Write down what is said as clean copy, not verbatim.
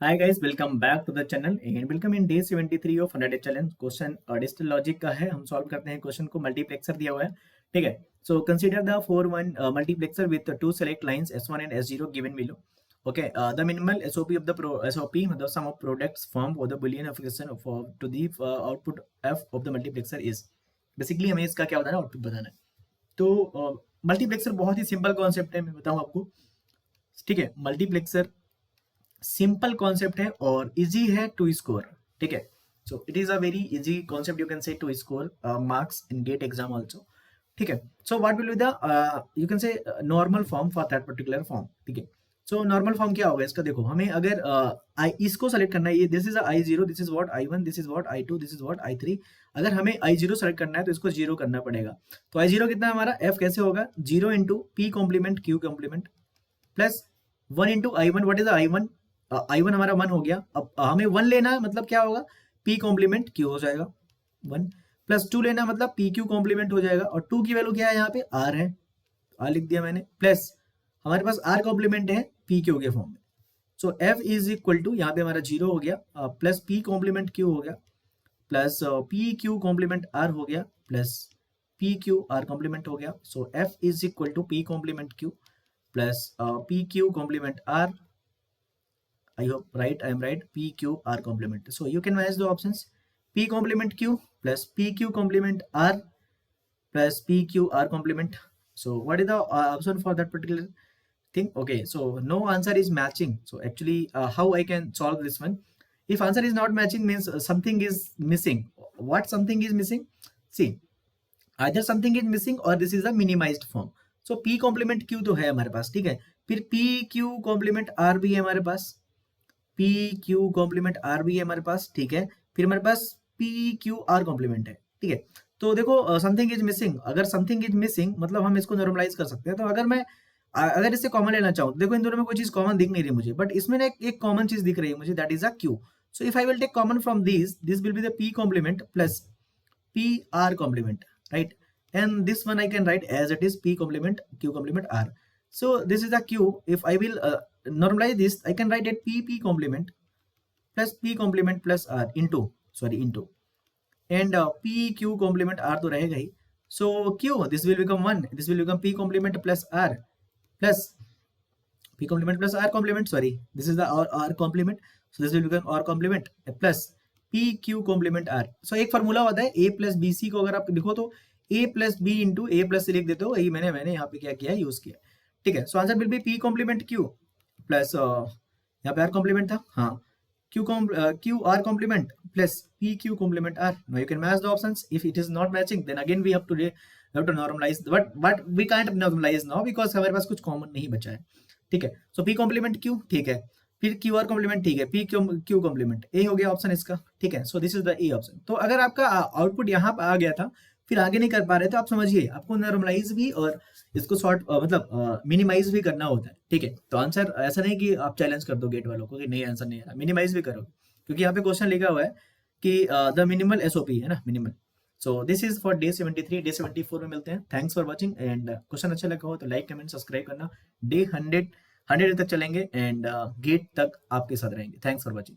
Hi guys, welcome back to the channel and welcome in day 73 of 100 challenge. Question digital logic का है। हम solve करते हैं question को। मल्टीप्लेक्सर दिया हुआ है, ठीक है। So consider the 4-1 multiplexer with two select lines S1 and S0 given below. Okay, the minimal SOP of the SOP मतलब sum of products form for the Boolean operation to the output F of the multiplexer is. Basically हमें इसका क्या बताना है, output बताना है। तो multiplexer बहुत ही सिंपल कॉन्सेप्ट है, मैं बताऊं आपको, ठीक है। मल्टीप्लेक्सर सिंपल कॉन्सेप्ट है और इजी है टू स्कोर, ठीक है। So it is a very easy concept, you can say to score marks in GATE exam also, ठीक है। So what will be the you can say normal form for that particular form, ठीक है। So normal form क्या होगा इसका, देखो हमें अगर इसको सेलेक्ट करना है, ये this is I0, this is what I1, this is what I2, this is what I3। अगर हमें I0 सेलेक्ट करना है तो इसको 0 करना पड़ेगा। तो I0 कितना है हमारा, F कैसे होगा, 0 into P complement Q complement plus 1 into I1। What is I1, I1 हमारा 1 हो गया। अब हमें 1 लेना है, मतलब क्या होगा, P कॉम्प्लीमेंट Q हो जाएगा 1, प्लस 2 लेना मतलब PQ कॉम्प्लीमेंट हो जाएगा। और 2 की वैल्यू क्या है यहाँ पे, R है, R लिख दिया मैंने, प्लस हमारे पास R कॉम्प्लीमेंट है PQ के फॉर्म में। सो F इज इक्वल टू, यहाँ पे हमारा 0 हो गया, प्लस P कॉम्प्लीमेंट Q हो गया, प्लस PQ कॉम्प्लीमेंट R हो गया, प्लस PQ R कॉम्प्लीमेंट हो गया। So F is equal to P complement Q plus PQ complement R। I hope right, I am right. P, Q, R complement. So you can match the options. P complement Q plus PQ complement R plus PQ R complement. So what is the option for that particular thing? Okay, so no answer is matching. So actually, how I can solve this one? If answer is not matching means something is missing. What something is missing? See, either something is missing or this is a minimized form. So P complement Q तो है हमारे पास, ठीक है। फिर PQ complement R भी है हमारे पास, P Q complement are भी है हमारे पास, ठीक है। फिर हमारे पास पी क्यू आर कॉम्प्लीमेंट है, ठीक है। तो देखो समथिंग इज मिसिंग, अगर समथिंग इज मिसिंग मतलब हम इसको नॉर्मलाइज कर सकते हैं। तो अगर मैं अगर इससे कॉमन लेना चाहूँ तो देखो इन दोनों में कोई चीज कॉमन दिख नहीं रही मुझे, बट इसमें ना एक कॉमन चीज दिख रही है मुझे, that is a Q. So if I will take common from this will be the P complement plus P R complement, right. And this one I can write as it is P complement Q complement R. So this is the Q. If I will normalize this, I can write it P complement plus P complement plus R into and PQ complement R तो रहेगा ही। So Q, this will become 1, this will become P complement plus R plus P complement plus R complement, sorry, this is the R complement, so this will become R complement plus PQ complement R। So एक formula होता है A plus BC को अगर आप लिखो तो A plus B into A plus C लिख देते हो, यही मैंने यहाँ पे क्या किया, यूज किया, ठीक है। So answer will be P complement Q plus यहाँ पे R कॉम्प्लीमेंट था, हाँ, Q R complement plus PQ complement R. Now you can match the options. If it is not matching, then again we have to normalize. But we can't normalize now because हमारे पास कुछ common नहीं बचा है, ठीक है। सो P complement Q, ठीक है, फिर Q R complement, ठीक है, P Q complement A हो गया ऑप्शन इसका, ठीक है। So this is the A option. तो अगर आपका आउटपुट यहाँ पे आ गया था, फिर आगे नहीं कर पा रहे तो आप समझिए आपको नॉर्मलाइज भी और इसको शॉर्ट मतलब मिनिमाइज भी करना होता है, ठीक है। तो आंसर ऐसा नहीं कि आप चैलेंज कर दो गेट वालों को कि नहीं आंसर नहीं आ रहा, मिनिमाइज भी करो, क्योंकि यहाँ पे क्वेश्चन लिखा हुआ है कि द मिनिमल एसओपी है ना, minimal. So this is for day 73। Day 74 में मिलते हैं। Thanks for watching and question अच्छा लगा हो तो लाइक कमेंट सब्सक्राइब करना। डे 100 तक चलेंगे एंड गेट तक आपके साथ रहेंगे। Thanks for watching.